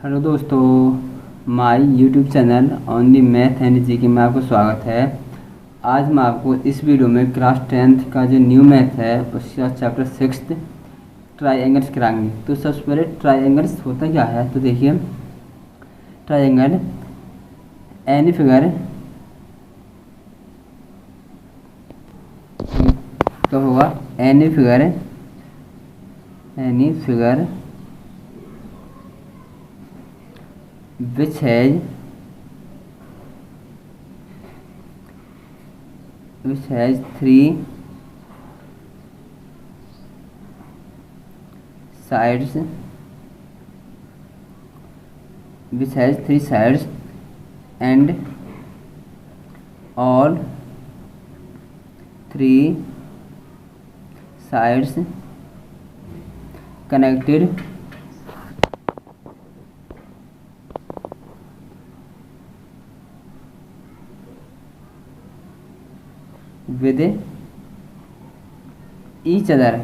Hello दोस्तों, my YouTube channel on the math and GK में आपको स्वागत है। आज मैं आपको इस वीडियो में क्लास 10th का जो न्यू मैथ है उसका चैप्टर 6 ट्राइंगल्स कराएंगे। तो सबसे पहले ट्राइंगल्स होता क्या है, तो देखिए ट्राइंगल एनी फिगर तो होगा any figure which has three sides and all three sides connected with each other।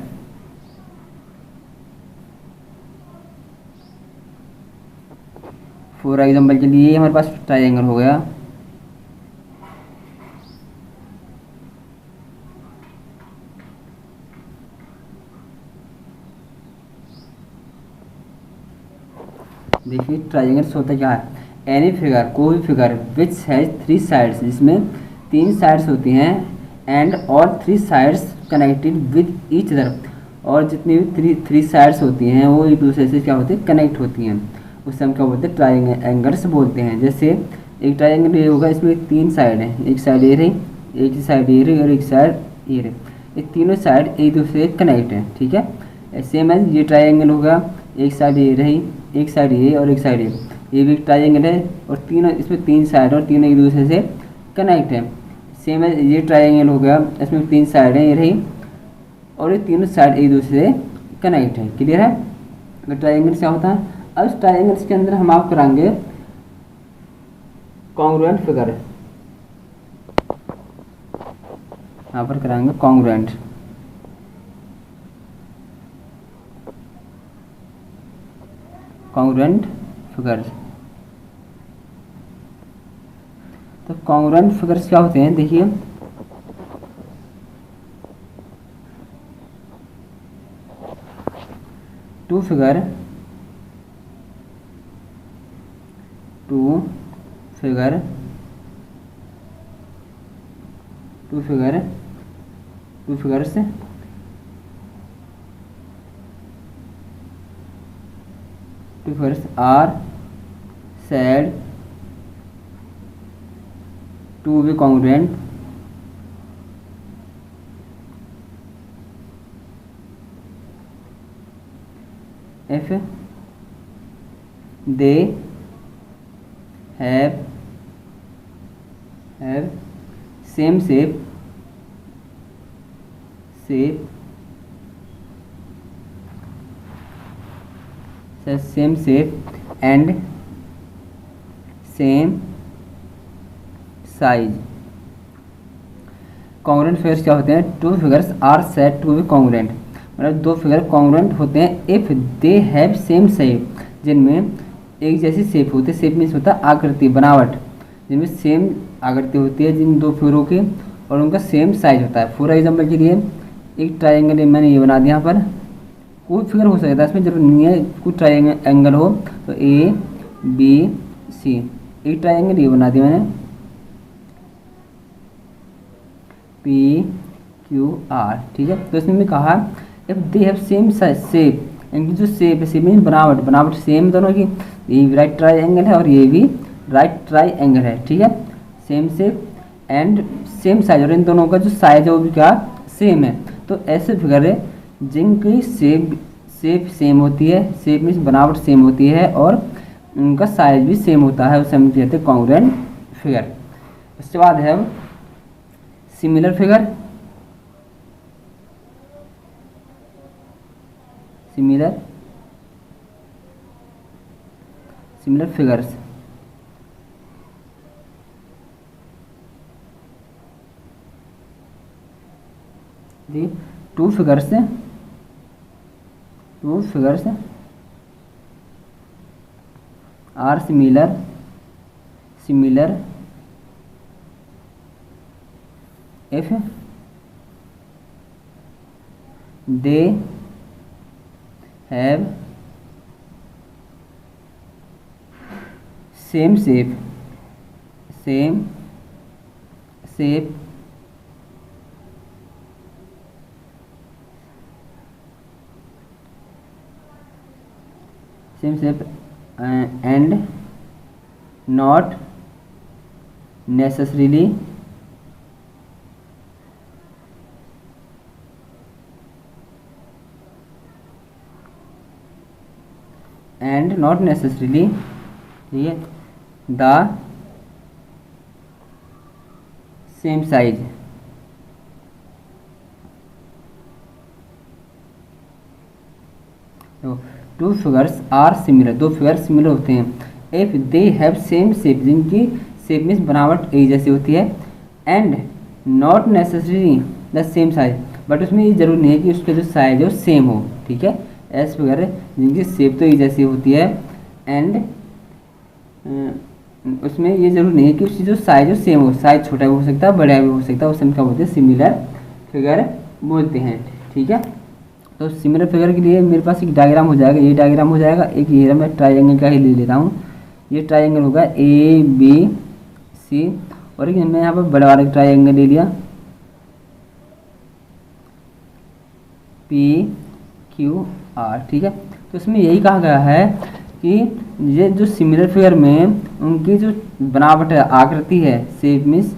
For example के लिए हमारे पास ट्राइंगल हो गया, देखिए ट्राइंगल्स होता क्या है, एनी फिगर कोई भी figure which has three sides जिसमें तीन साइड्स होती हैं एंड और three sides connected with each other, और जितनी भी थ्री साइड्स होती हैं वो एक दूसरे से क्या होती है, कनेक्ट होती हैं। उससे हम क्या बोलते हैं, ट्राइंगल्स बोलते हैं। जैसे एक ट्राइंगल ये होगा, इसमें तीन साइड हैं, एक साइड ये रही, एक साइड ये रही और एक साइड ये रही। ये तीनों साइड एक दूसरे से कनेक्ट हैं, ठीक है। सेम एज ये ट्राइंगल होगा, एक साइड ये रही, एक साइड ये और एक साइड ये भी एक ट्राइंगल है और तीनों इसमें तीन साइड और तीनों एक दूसरे से कनेक्ट हैं। सेम एज ये ट्राइंगल हो गया, इसमें तीन साइड हैं, ये रही और ये तीनों साइड एक दूसरे से कनेक्ट है। क्लियर है। अगर ट्राइंगल क्या होता है, अब इस ट्राइंगल्स के अंदर हम आप कराएंगे कॉन्ग्रुएंट फिगर, यहाँ पर कराएंगे कॉन्ग्रुएंट फिगर्स। तो कॉन्ग्रुएंट फिगर्स क्या होते हैं, देखिए two figure are said to be congruent if they have same shape and same size। Congruent figures क्या होते हैं, two figures are said to be congruent, मतलब दो फिगर कॉन्ग्रुएंट होते हैं if they have same shape, जिनमें एक जैसी शेप होती है। शेप मीन्स होता है आकृति, बनावट, जिनमें सेम आकृति होती है जिन दो फिगरों की और उनका सेम साइज होता है। फॉर एग्जाम्पल के लिए एक ट्राइंगल मैंने ये बना दिया, यहाँ पर कोई फिगर हो सकता है, इसमें जरूर नहीं है कोई ट्राइंगल हो। तो ए बी सी, एक ट्राइंगल ये बना दिया मैंने, पी क्यू आर, ठीक है। तो इसमें कहा if they have same shape, इनकी जो शेप है, शेप मीन बनावट सेम दोनों की, ये भी राइट ट्राइंगल है और ये भी राइट ट्राइंगल है, ठीक है। Same shape and same size, और इन दोनों का जो साइज है वो भी क्या सेम है। तो ऐसे फिगर है जिनकी शेप सेम होती है, शेप मीन्स बनावट सेम होती है और उनका साइज भी सेम होता है, उसे हम कहते हैं कॉन्ग्रुएंट फिगर। उसके बाद है similar figure, similar figures. Two figures are similar if they have same shape same shape and not necessarily ठीक है the same size. Two figures are similar, दो फिगर सिमिलर होते हैं if they have same shape, जिनकी shape में बनावट एक जैसी होती है, and not necessary the same size, but उसमें ये जरूरी नहीं है कि उसका जो साइज है वो सेम हो। ठीक है, ऐसे फिगर जिनकी शेप तो एक जैसी होती है एंड उसमें ये जरूरी नहीं है कि उसकी जो साइज हो सेम हो, साइज छोटा भी हो सकता है बड़ा भी हो सकता है, उसे हम क्या बोलते हैं सिमिलर फिगर बोलते हैं। ठीक है, तो सिमिलर फिगर के लिए मेरे पास एक डायग्राम हो जाएगा, ये डायग्राम हो जाएगा, एक ये मैं ट्राइंगल का ही ले लेता हूँ। ये ट्राइंगल होगा ए बी सी, और एक मैं यहाँ पर बड़ा वाला ट्राइंगल ले लिया पी क्यू आर। ठीक है, तो इसमें यही कहा गया है कि ये जो सिमिलर फिगर में उनकी जो बनावट है, आकृति है, शेप मीन्स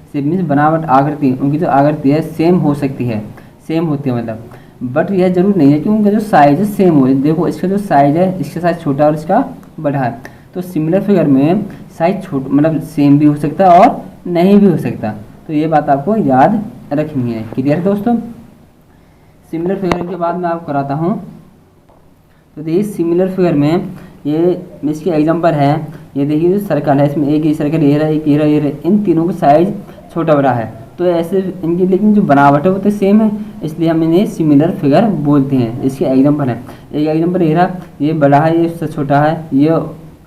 शेप मीन्स बनावट, आकृति, उनकी जो आकृति है सेम हो सकती है, सेम होती है मतलब, बट यह जरूर नहीं है कि उनका जो साइज है सेम हो। देखो इसका जो साइज है, इसका साइज छोटा और इसका बड़ा है, तो सिमिलर फिगर में साइज छोटा मतलब सेम भी हो सकता है और नहीं भी हो सकता। तो ये बात आपको याद रखनी है। क्लियर दोस्तों, सिमिलर फिगर के बाद मैं आपको कराता हूँ। तो देखिए सिमिलर फिगर में ये इसके एग्जांपल है, ये देखिए जो सर्कल है, इसमें एक ही सर्कल ये रहा, एक ये रहा, ये रहा, इन तीनों का साइज छोटा बड़ा है, तो ऐसे इनकी लेकिन जो बनावट है वो तो सेम है, इसलिए हम इन्हें सिमिलर फिगर बोलते हैं। इसके एग्जांपल है, एक एग्जांपल ये रहा, ये बड़ा है, ये इससे छोटा है, ये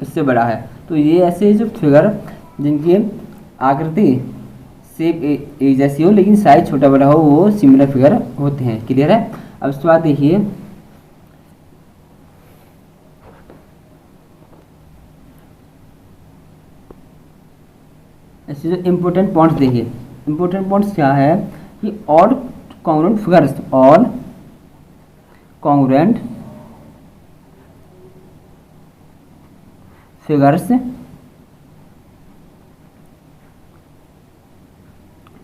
इससे बड़ा है, तो ये ऐसे जो फिगर जिनकी आकृति शेप एक जैसी हो लेकिन साइज छोटा बड़ा हो, वो सिमिलर फिगर होते हैं। क्लियर है। अब उसके बाद देखिए ऐसे जो इम्पोर्टेंट पॉइंट्स, देखिए इम्पोर्टेंट पॉइंट्स क्या है कि all congruent figures, all congruent figures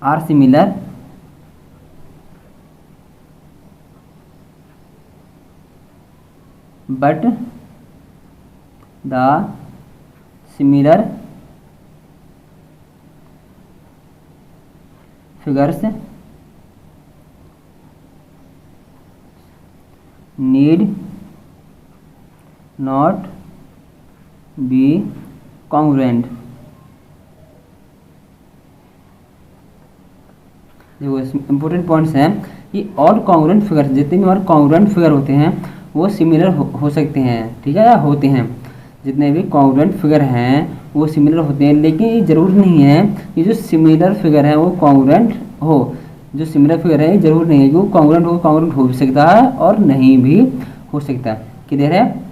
are similar but the similar figures need not be congruent। देखो इम्पोर्टेंट पॉइंट्स हैं कि और कॉन्ग्रुएंट फिगर, जितने भी हमारे कॉन्ग्रुएंट फिगर होते हैं वो सिमिलर हो सकते हैं। ठीक है, या होते हैं, जितने भी कॉन्ग्रुएंट फिगर हैं वो सिमिलर होते हैं, लेकिन ये जरूर नहीं है कि जो सिमिलर फिगर है वो कॉन्ग्रुएंट हो। जो सिमिलर फिगर है जरूर नहीं है कि वो कॉन्ग्रुएंट हो भी सकता है और नहीं भी हो सकता है। क्लियर है।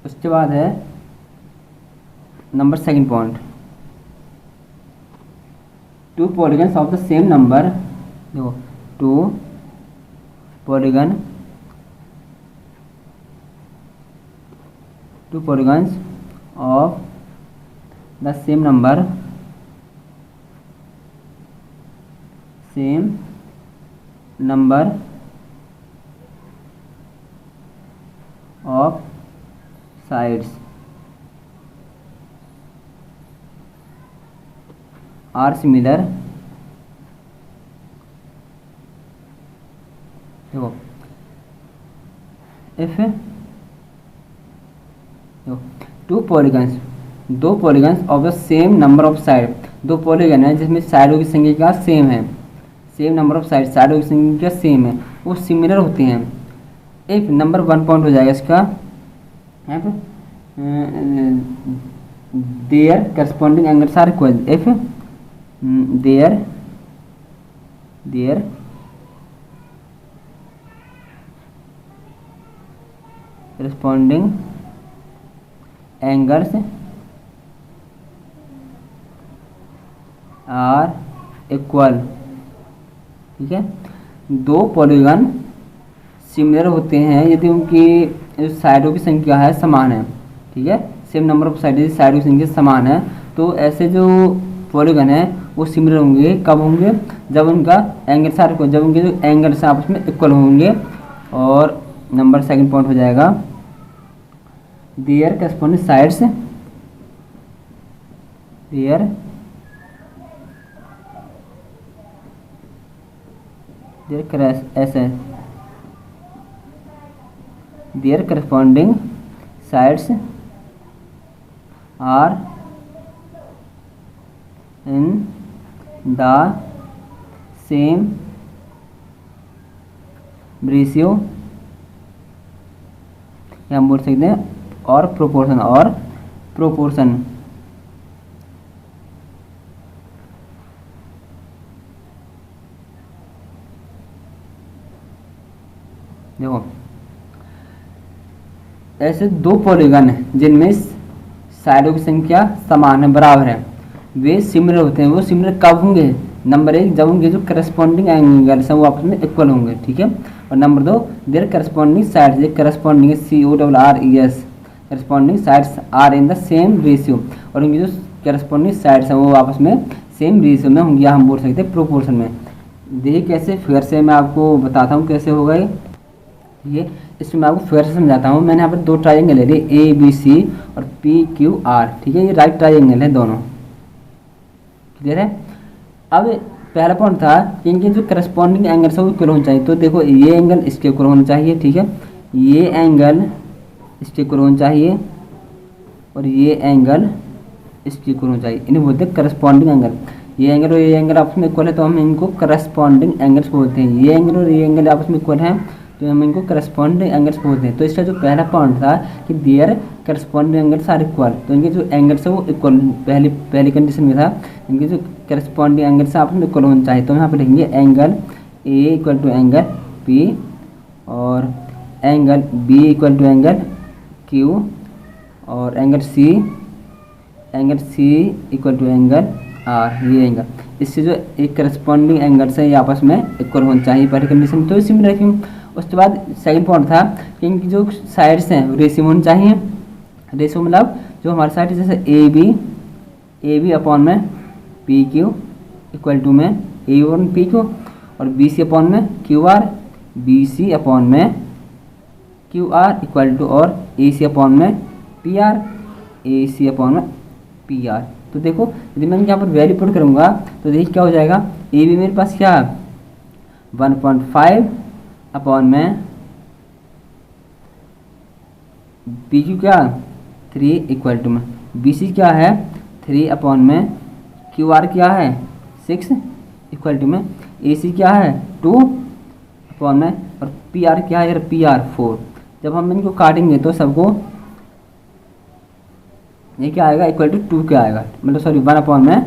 उसके बाद है number second point, to polygons of the same number. देखो to polygons of the same number of sides are similar। देखो इफ टू पॉलीगन्स, दो polygons of the same number of side, दो पॉलीगन है जिसमें साइडों की संख्या सेम है, सेम नंबर ऑफ साइड, साइडों की संख्या सेम है, वो सिमिलर होते हैं। इफ नंबर 1 पॉइंट हो जाएगा इसका, यहाँ पे their corresponding angles are equal if their corresponding angles are equal. ठीक है, दो पॉलीगन सिमिलर होते हैं यदि उनकी साइडों की संख्या है समान है। ठीक है, सेम नंबर ऑफ साइडों की संख्या समान है, तो ऐसे जो पॉलीगन है वो सिमिलर होंगे। कब होंगे? जब उनका एंगल्स आर इक्वल, जब उनके जो एंगल्स आपस में इक्वल होंगे। और नंबर सेकंड पॉइंट हो जाएगा there corresponding sides their corresponding sides are in the same ratio, या हम बोल सकते हैं और प्रोपोर्शन। देखो, ऐसे दो पॉलीगन हैं जिनमें साइडों की संख्या समान है, बराबर है, वे सिमिलर होते हैं। वो सिमिलर कब होंगे? नंबर 1, जब उनके जो करस्पॉन्डिंग एंगल्स हैं वो आपस में इक्वल होंगे। ठीक है, और नंबर 2, देयर करस्पॉन्डिंग साइड्स, ये corresponding CORRES, corresponding sides are in the same ratio, और उनकी जो करस्पॉन्डिंग साइड्स हैं वो आपस में सेम रेशियो में होंगे, या हम बोल सकते हैं प्रोपोर्शन में। देखिए कैसे, फिर से मैं आपको बताता हूँ कैसे होगा ये। इसमें मैं आपको फिर से समझाता हूँ। मैंने यहाँ पर दो ट्राइंगल ले लिए ABC और PQR। ठीक है, ये राइट ट्राइंगल है दोनों, क्लियर है। अब पहला पॉइंट था कि इनके जो करस्पॉन्डिंग एंगल्स है वो इक्वल होना चाहिए। तो देखो, ये एंगल इसके इक्वल होना चाहिए। ठीक है, ये एंगल इसके इक्वल होना चाहिए और ये एंगल इसके इक्वल होना चाहिए। इन्हें बोलते हैं करस्पॉन्डिंग एंगल। ये एंगल और ये एंगल आपस में इक्वल है तो हम इनको करस्पॉन्डिंग एंगल्स बोलते हैं। ये एंगल और ये एंगल आपस में इक्वल हैं तो हम इनको करस्पॉन्डिंग एंगल्स बोलते हैं। तो इसका जो पहला पॉइंट था कि their corresponding angles are equal, तो इनके जो एंगल्स है वो इक्वल पहली कंडीशन में था। इनके जो करस्पॉन्डिंग एंगल्स आपस में इक्वल होना चाहिए। तो यहाँ पर लिखेंगे angle A equal to angle P और angle B equal to angle Q और angle C equal to angle R। ये एंगल, इससे जो एक करस्पॉन्डिंग एंगल्स है ये आपस में इक्वल होना चाहिए पहली कंडीशन। तो इसी में रखें। उसके बाद सेकंड पॉइंट था कि इनकी जो साइड्स हैं रेशियो होनी चाहिए। रेशियो मतलब जो हमारे साइड जैसे AB अपॉन में PQ इक्वल टू में AB अपॉन PQ और BC अपॉन में QR, BC अपॉन में QR इक्वल टू और AC अपॉन में PR, AC अपॉन में PR। तो देखो, यदि मैं यहाँ पर वैल्यू पुट करूँगा तो देखिए क्या हो जाएगा। AB मेरे पास क्या 1.5 अपॉन में PQ क्या 3 इक्वल टू में BC क्या है 3 अपॉन में QR क्या है 6 इक्वल टू में AC क्या है 2 अपॉन में और PR क्या है यार PR 4। जब हम इनको काटेंगे तो सबको ये क्या आएगा इक्वल टू 2 क्या आएगा, मतलब सॉरी 1 अपॉन में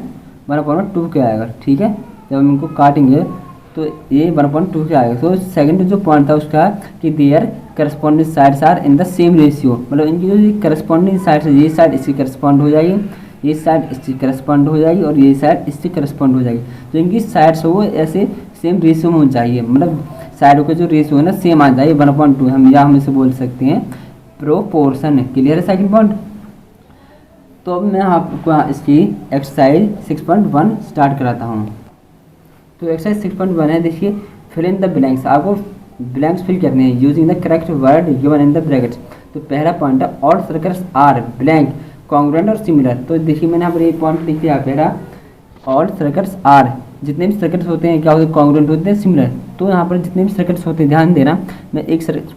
2 क्या आएगा। ठीक है, जब हम इनको काटेंगे तो ये 1/2 क्या आएगा। तो सेकंड जो पॉइंट था उसका कि their corresponding sides are in the same ratio, मतलब इनकी जो करस्पॉन्डिंग साइड्स है ये साइड इसकी करस्पॉन्ड हो जाएगी, ये साइड इसकी करस्पॉन्ड हो जाएगी और ये साइड इससे करस्पॉन्ड हो जाएगी। तो इनकी साइड्स वो ऐसे सेम रेशियो में होनी चाहिए, मतलब साइडों का जो रेशियो है ना सेम आ जाए 1/2। हम इसे बोल सकते हैं प्रोपोर्शन। क्लियर है सेकंड पॉइंट। तो अब मैं आपको इसकी एक्सरसाइज 6.1 स्टार्ट कराता हूँ। तो एक्सरसाइज 6.1 है, देखिए फिल इन द ब्लैंक्स। आपको ब्लैंक्स फिल करने हैं using the correct word given in the brackets. तो पहला पॉइंट है all circles are blank congruent और सिमिलर। तो देखिए मैंने यहाँ पर एक पॉइंट लिख दिया, पहला ऑल सर्कल्स आर, जितने भी सर्कल्स होते हैं क्या होते हैं कॉन्ग्रुएंट होते हैं सिमिलर। तो यहाँ पर जितने भी सर्कल्स होते हैं ध्यान देना, मैं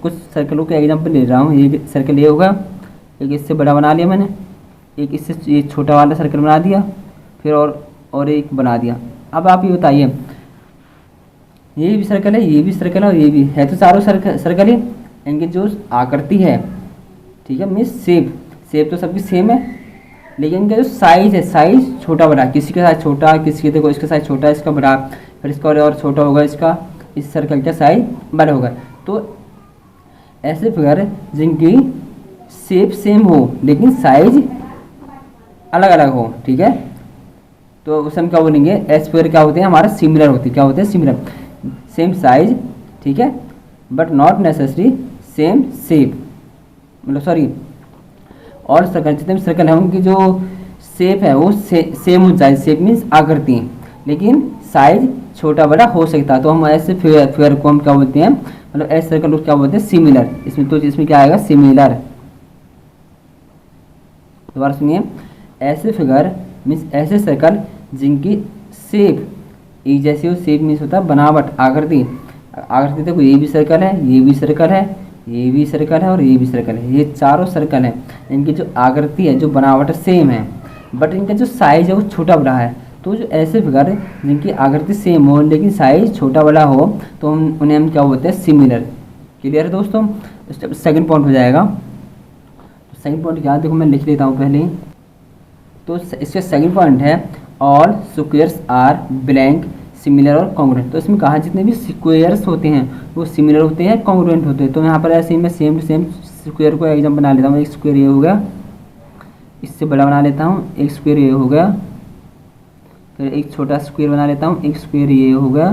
कुछ सर्कलों के एग्जाम्पल ले रहा हूँ। ये सर्कल ये होगा, एक इससे बड़ा बना लिया मैंने, एक इससे ये छोटा वाला सर्कल बना दिया, फिर और एक बना दिया। अब आप ये बताइए ये भी सर्कल है, ये भी सर्कल है और ये भी है, तो चारों सर्कल ही इनकी जो आकृति है, ठीक है, मीन्स शेप तो सबकी सेम है, लेकिन इनका जो साइज है, साइज छोटा बड़ा, किसी का साइज छोटा, किसी के देखो इसका साइज छोटा, इसका बड़ा, फिर इसका और छोटा होगा, इसका इस सर्कल का साइज बड़ा होगा। तो ऐसे फिगर जिनकी शेप सेम हो लेकिन साइज अलग अलग हो, ठीक है, तो उसे हम क्या बोलेंगे, एस फिगर क्या होते हैं हमारा सिमिलर होते हैं, क्या होते हैं सिमिलर, सेम साइज, ठीक है, but not necessary same shape, मतलब सॉरी, और सर्कल जितने भी सर्कल है उनकी जो शेप है वो सेम हो जाए, शेप मीन्स आकृति, लेकिन साइज छोटा बड़ा हो सकता है, तो हम ऐसे फिगर को हम क्या बोलते हैं, मतलब ऐसे सर्कल को क्या बोलते हैं, सिमिलर। इसमें तो इसमें क्या आएगा, सिमिलर। दोबारा सुनिए, ऐसे फिगर मीन्स ऐसे सर्कल जिनकी शेप एक जैसी हो, शेप मीन्स होता है बनावट, आकृति, आकृति देखो ये भी सर्कल है, ये भी सर्कल है, ये भी सर्कल है और ये भी सर्कल है, ये चारों सर्कल हैं, इनकी जो आकृति है, जो बनावट सेम है, बट इनका जो साइज है वो छोटा बड़ा है। तो जो ऐसे फिगर जिनकी आकृति सेम हो लेकिन साइज छोटा बड़ा हो, तो उन्हें हम क्या बोलते हैं, सिमिलर। क्लियर है दोस्तों। सेकंड पॉइंट हो जाएगा। सेकंड पॉइंट क्या है, देखो मैं लिख लेता हूँ पहले। तो इसका सेकंड पॉइंट है all squares are blank similar और कॉन्ग्रुएंट। तो इसमें कहा जितने भी स्क्वायर्स होते हैं वो सिमिलर होते हैं, कॉन्ग्रुएंट होते हैं। तो यहाँ पर ऐसे ही मैं सेम टू सेम स्क्वायर को एग्जाम बना लेता हूँ। एक स्क्वायर ये हो गया, इससे बड़ा बना लेता हूँ, एक स्क्वायर ये हो गया, फिर एक छोटा स्क्वायर बना लेता हूँ, एक स्क्वायर ये हो गया,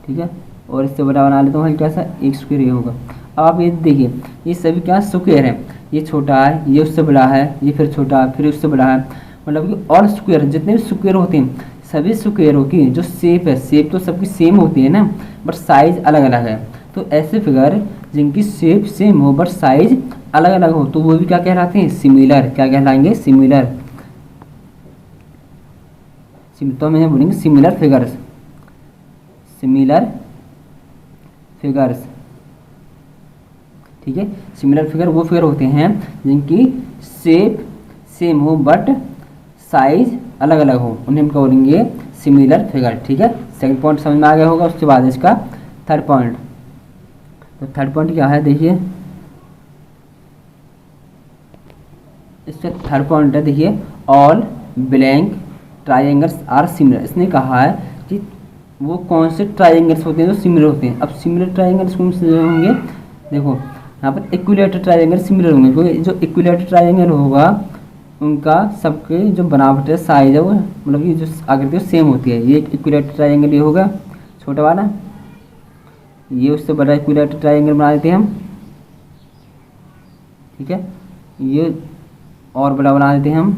ठीक है, और इससे बड़ा बना लेता हूँ हल्का सा, एक स्क्वायर ये होगा। अब आप ये देखिए, ये सभी क्या स्क्वायर है, ये छोटा है, ये उससे बड़ा है, ये फिर छोटा है, फिर उससे बड़ा है, मतलब कि और स्क्वायर जितने भी स्क्वायर होते हैं सभी स्क्वायरों की जो शेप है, शेप तो सबकी सेम होती है ना, बट साइज अलग अलग है। तो ऐसे फिगर जिनकी शेप सेम हो बट साइज अलग अलग हो तो वो भी क्या कहलाते हैं, सिमिलर। क्या कहलाएंगे, सिमिलर। तो मैं बोलेंगे सिमिलर फिगर्स, सिमिलर फिगर्स, ठीक है। सिमिलर फिगर वो फिगर होते हैं जिनकी शेप सेम हो बट साइज अलग अलग हो, उन्हें हम क्या बोलेंगे, सिमिलर फिगर, ठीक है। सेकंड पॉइंट समझ में आ गया होगा। उसके बाद इसका थर्ड पॉइंट। तो थर्ड पॉइंट क्या है, देखिए इसका थर्ड पॉइंट है, देखिए all blank triangles are similar. इसने कहा है कि वो कौन से ट्राइंगल्स होते हैं जो सिमिलर होते हैं। अब सिमिलर ट्राइंगल्स कौन से होंगे, देखो यहाँ पर इक्विलेटरल ट्राइंगल सिमिलर होंगे, क्योंकि जो इक्विलेटरल ट्राइंगल होगा उनका सबके जो बनावट है, साइज है, वो मतलब कि जो आकृति सेम होती है। ये इक्विलेटरल ट्राइंगल ये होगा छोटा वाला, ये उससे बड़ा इक्विलेटरल ट्राइंगल बना देते हैं हम, ठीक है, ये और बड़ा बना देते हैं हम,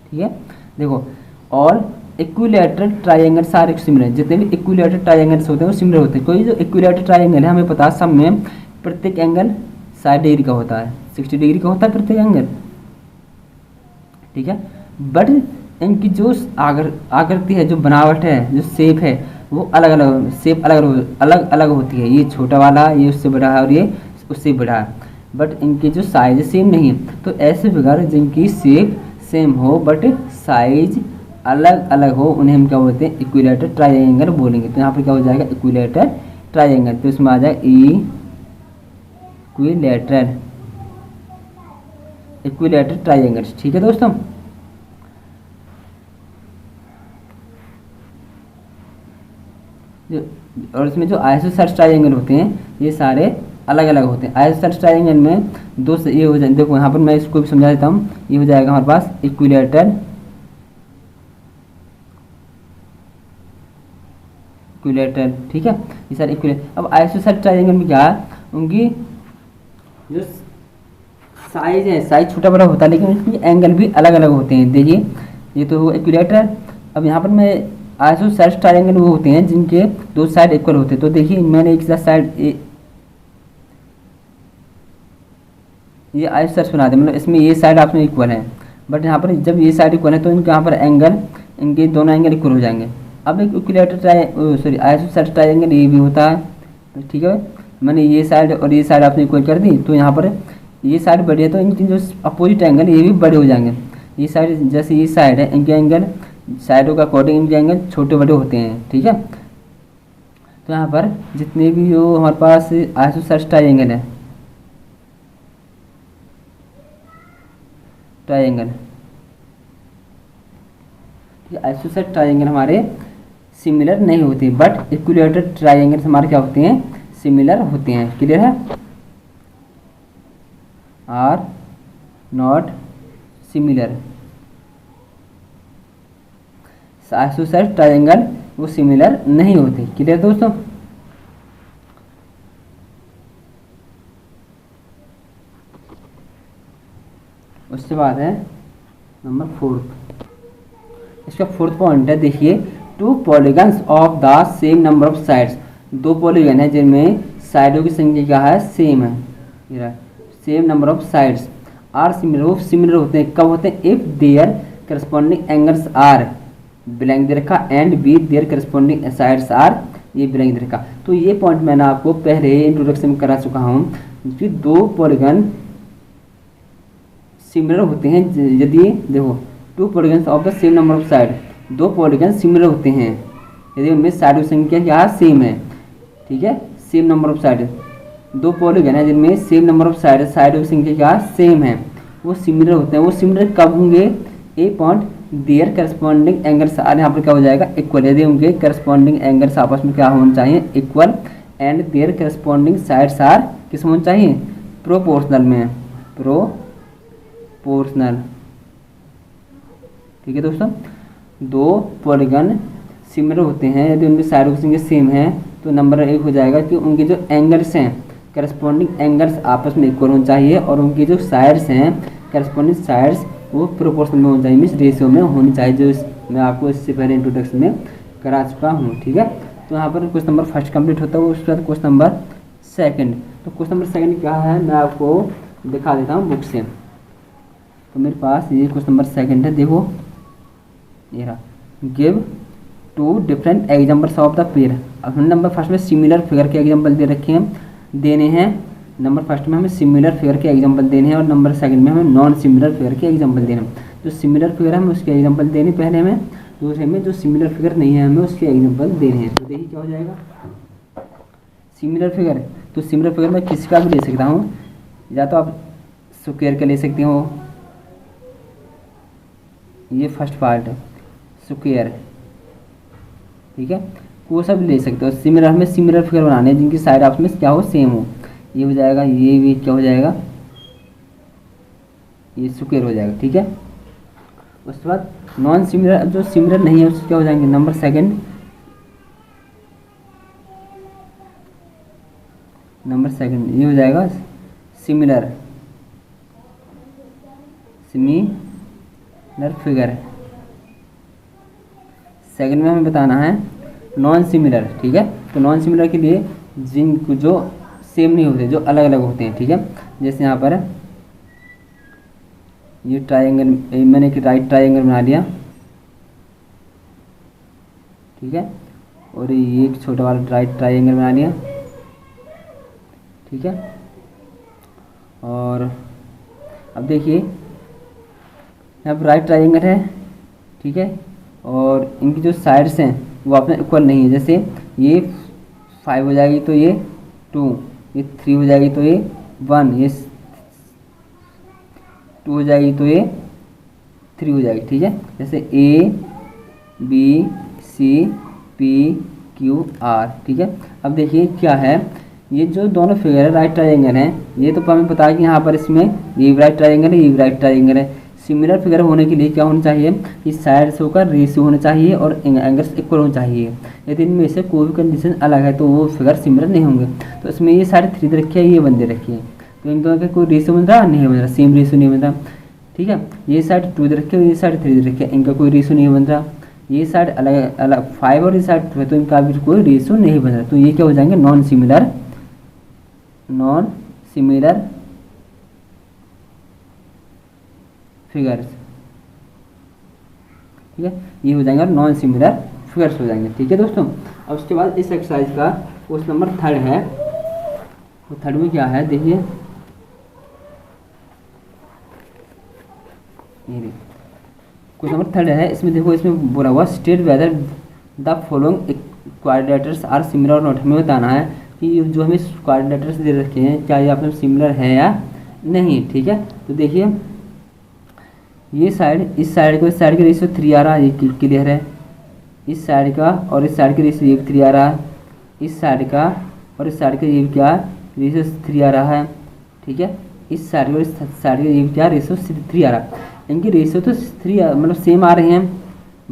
ठीक है। देखो और इक्विलेटरल ट्राइंगल सारे सिमिलर, जितने भी इक्विलेटरल ट्राइंगल्स होते हैं वो सिमिलर होते हैं। कोई जो इक्विलेटरल ट्राइंगल है हमें पता है सब में प्रत्येक एंगल 60 डिग्री का होता है, 60 डिग्री का होता है प्रत्येक एंगल, ठीक है। बट इनकी जो आकृति है, जो बनावट है, जो शेप है, वो अलग अलग, शेप अलग अलग होती है। ये छोटा वाला, ये उससे बड़ा है और ये उससे बड़ा है, बट इनकी जो साइज सेम नहीं है। तो ऐसे फिगर जिनकी शेप सेम हो बट साइज अलग अलग हो उन्हें हम क्या बोलते हैं, इक्विलेटरल ट्राइंगल बोलेंगे। तो यहाँ पर क्या हो जाएगा, इक्विलेटरल ट्राइंगल। तो इसमें आ जाएगा इक्विलेटरल ट्राइंगल, ठीक है दोस्तों। और इसमें जो आइसोसेलेस ट्राइंगल होते हैं ये सारे अलग अलग होते हैं। आइसोसेलेस ट्राइंगल में दो से ये हो जाए, देखो यहाँ पर मैं इसको भी समझा देता हूँ। ये हो जाएगा हमारे पास इक्विलेटरल ठीक है, ये सारे इक्विलेटरल। अब आइसोसेलेस ट्राइंगल में क्या है, उनकी जो साइज है, साइज छोटा बड़ा होता है लेकिन उसकी एंगल भी अलग अलग होते हैं। देखिए ये तो हुआ इक्विलेटरल। अब यहाँ पर मैं आइसोसेलेस ट्राइंगल वो होते हैं जिनके दो साइड इक्वल होते हैं। तो देखिए मैंने एक साइड ये आइसोसेलेस बना दिया, मतलब इसमें ये साइड आपस में इक्वल है, बट यहाँ पर जब ये साइड इक्वल है तो इनके यहाँ पर एंगल, इनके दोनों एंगल इक्वल हो जाएंगे। अब एक इक्विलेटरल आइसोसेलेस ट्राइंगल ये भी होता है, ठीक है। मैंने ये साइड और ये साइड आपने इक्वल कर दी, तो यहाँ पर ये साइड बड़ी है तो इनकी जो अपोजिट एंगल ये भी बड़े हो जाएंगे। ये साइड जैसे ये साइड है, इनके एंगल साइडों का अकॉर्डिंग इनके एंगल छोटे बड़े होते हैं, ठीक है। तो यहाँ पर जितने भी जो हमारे पास आइसोसेलेस ट्रायंगल है, ट्रायंगल, आइसोसेलेस ट्रायंगल हमारे सिमिलर नहीं होते, बट इक्विलेटरल ट्रायंगल हमारे क्या होते हैं, सिमिलर होते हैं। क्लियर है? Are not similar, isosceles triangle वो सिमिलर नहीं होते। क्लियर दोस्तों? उसके बाद है नंबर 4, इसका 4th पॉइंट है, देखिए, 2 polygons of the same number of sides, 2 polygon है जिनमें साइडों की संख्या क्या है, सेम है, same number of sides are similar, वो सिमिलर होते हैं, कब होते हैं, if their corresponding angles are blank दे रखा and be their corresponding sides are, ये ब्लैंक दे रखा। तो ये पॉइंट मैंने आपको पहले इंट्रोडक्शन में करा चुका हूँ कि 2 पॉलीगन सिमिलर होते हैं यदि, देखो, 2 polygons of the same number of side, 2 polygon similar होते हैं यदि उनमें साइड की संख्या क्या सेम है, ठीक है, same number of side, 2 polygon है जिनमें सेम नंबर ऑफ साइड, साइडों की संख्या क्या सेम है, वो सिमिलर होते हैं। वो सिमिलर कब होंगे, a point their corresponding angles are, यहाँ पर क्या हो जाएगा, इक्वल, यदि उनके करस्पॉन्डिंग एंगल्स आपस में क्या होना चाहिए, equal, and their corresponding sides are किस होना चाहिए, प्रोपोर्शनल में, प्रोपोर्शनल। ठीक है दोस्तों, 2 पॉलीगन सिमिलर होते हैं यदि उनकी साइडों की संख्या सेम है, तो नंबर 1 हो जाएगा कि उनके जो एंगल्स हैं, करस्पॉन्डिंग एंगल्स आपस में इक्वल होने चाहिए, और उनकी जो साइड्स हैं, करस्पॉन्डिंग साइड्स वो प्रोपोर्शनल में होनी चाहिए, मीन्स रेशियो में होनी चाहिए, जो मैं आपको इससे पहले इंट्रोडक्शन में करा चुका हूँ। ठीक है, तो यहाँ पर क्वेश्चन नंबर 1 कंप्लीट होता है, उसके बाद क्वेश्चन नंबर 2। तो क्वेश्चन नंबर 2 क्या है, मैं आपको दिखा देता हूँ बुक से। तो मेरे पास ये क्वेश्चन नंबर 2 है, देखो ये रहा, give 2 different examples of the pair. अब हम नंबर 1 में सिमिलर फिगर के एग्जाम्पल दे रखे हैं, देने हैं, नंबर 1 में हमें सिमिलर फिगर के एग्जाम्पल देने हैं, और नंबर 2 में हमें नॉन सिमिलर फिगर के एग्जाम्पल देने हैं। जो सिमिलर फिगर है हमें उसके एग्जाम्पल देने पहले हमें, दूसरे में जो सिमिलर फिगर नहीं है हमें उसके एग्जाम्पल देने हैं। तो देखिए क्या हो जाएगा, सिमिलर फिगर, तो सिमिलर फिगर मैं किसका भी ले सकता हूँ, या तो आप स्क्वायर का ले सकते हो, ये फर्स्ट पार्ट है स्क्वायर, ठीक है, वो सब ले सकते हो। सिमिलर, हमें सिमिलर फिगर बनाने हैं जिनकी साइड आपस में क्या हो, सेम हो, ये हो जाएगा, ये भी क्या हो जाएगा, ये स्क्वायर हो जाएगा। ठीक है, उसके बाद नॉन सिमिलर, जो सिमिलर नहीं है उसके क्या हो जाएंगे, नंबर 2, ये हो जाएगा सिमिलर, सिमिलर फिगर। सेकंड में हमें बताना है नॉन सिमिलर। ठीक है, तो नॉन सिमिलर के लिए जिनको जो सेम नहीं होते, जो अलग अलग होते हैं। ठीक है, जैसे यहाँ पर ये ट्रायंगल, मैंने एक राइट ट्रायंगल बना लिया, ठीक है, और ये एक छोटा वाला राइट ट्रायंगल बना लिया। ठीक है, और अब देखिए यहाँ पर राइट ट्रायंगल है, ठीक है, और इनकी जो साइड्स हैं वो आपने इक्वल नहीं है, जैसे ये 5 हो जाएगी तो ये 2, ये 3 हो जाएगी तो ये 1, ये 2 हो जाएगी तो ये 3 हो जाएगी। ठीक है, जैसे A B C P Q R। ठीक है, अब देखिए क्या है, ये जो दोनों फिगर है राइट ट्रायंगल हैं, ये तो हमें पता है कि यहाँ पर इसमें ये राइट ट्रायंगल है, ये राइट ट्रायंगल है। सिमिलर फिगर होने के लिए क्या होना चाहिए, कि साइड्स का रेशियो होना चाहिए और एंगल्स इक्वल होना चाहिए। यदि इनमें से कोई भी कंडीशन अलग है तो वो फिगर सिमिलर नहीं होंगे। तो इसमें ये साइड 3 दे रखी है, ये 1 दे रखी है, तो इन दोनों का कोई रेशियो बन रहा नहीं बन रहा, सेम रेशियो नहीं बन रहा। ठीक है, ये साइड 2 दे रखी है, ये साइड 3 दे रखी है, इनका कोई रेशियो नहीं बन रहा। ये साइड अलग अलग 5 और ये साइड 2 है, तो इनका भी कोई रेशियो नहीं बन रहा। तो ये क्या हो जाएंगे, नॉन सिमिलर फिगर्स। ठीक है, ये हो जाएंगे नॉन सिमिलर फिगर्स हो जाएंगे। ठीक है दोस्तों, अब उसके बाद इस एक्सरसाइज का क्वेश्चन नंबर 3 है, तो 3 में क्या है, देखिए क्वेश्चन नंबर 3 है, इसमें देखो, इसमें बोला हुआ state whether the following quadrilaterals are similar और नॉट। हमें बताना है कि जो हमें क्वाड्रिलेटरल्स दे रखे हैं क्या ये आपस में सिमिलर है या नहीं। ठीक है, तो देखिए ये साइड, इस साइड को, इस साइड का रेशियो 3 आ रहा है, ये क्लियर है। इस साइड का और इस साइड का रेशियो ये 3 आ रहा है, इस साइड का और इस साइड का ये क्या रेशियो 3 आ रहा है। ठीक है, इस साइड का और इस साइड का ये क्या रेशियो 3 आ रहा है। इनकी रेशियो तो 3 मतलब सेम आ रहे हैं,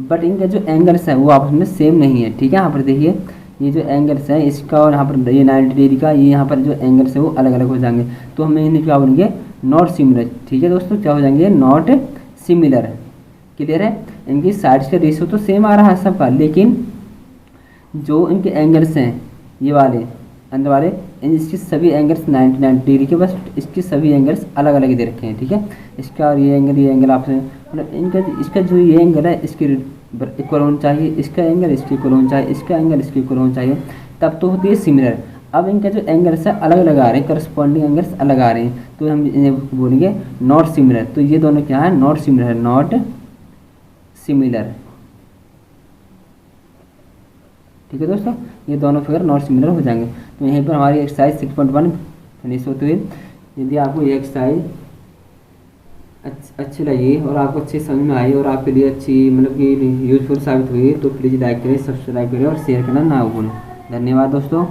बट इनका जो एंगल्स है वो आपस में सेम नहीं है। ठीक है, यहाँ पर देखिए ये जो एंगल्स है इसका और यहाँ पर ये 90 डिग्री का, ये यहाँ पर जो एंगल्स है वो अलग अलग हो जाएंगे, तो हमें इन्हें क्या बोलेंगे, नॉट सिमिलर। ठीक है दोस्तों, क्या हो जाएंगे, नॉट सिमिलर। क्लियर है, इनकी साइड्स का रेशियो तो सेम आ रहा है सबका, लेकिन जो इनके एंगल्स हैं ये वाले अंदर वाले, इसके सभी एंगल्स 90 डिग्री के, बस इसके सभी एंगल्स अलग अलग दे रखे हैं। ठीक है, इसका और ये एंगल आपसे मतलब इनका इसका जो ये एंगल है इसके इक्वल होना चाहिए, इसका एंगल इसके इक्वल होना चाहिए, इसका एंगल इसके इक्वल होना चाहिए, तब तो होती है सिमिलर। अब इनका जो एंगल्स है अलग अलग आ रहे हैं, करस्पॉन्डिंग एंगल्स अलग आ रहे हैं, तो हम इन्हें बोलेंगे नॉट सिमिलर। तो ये दोनों क्या है, नॉट सिमिलर है, नॉट सिमिलर। ठीक है दोस्तों, ये दोनों फिगर नॉट सिमिलर हो जाएंगे। तो यहीं पर हमारी एक्सरसाइज 6.1 फिनिश होती है। यदि आपको ये एक्सरसाइज अच्छी लगी और आपको अच्छी समझ में आई और आपके लिए अच्छी मतलब कि यूजफुल साबित हुई, तो प्लीज़ लाइक करें, सब्सक्राइब करें और शेयर करना ना भूलें। धन्यवाद दोस्तों।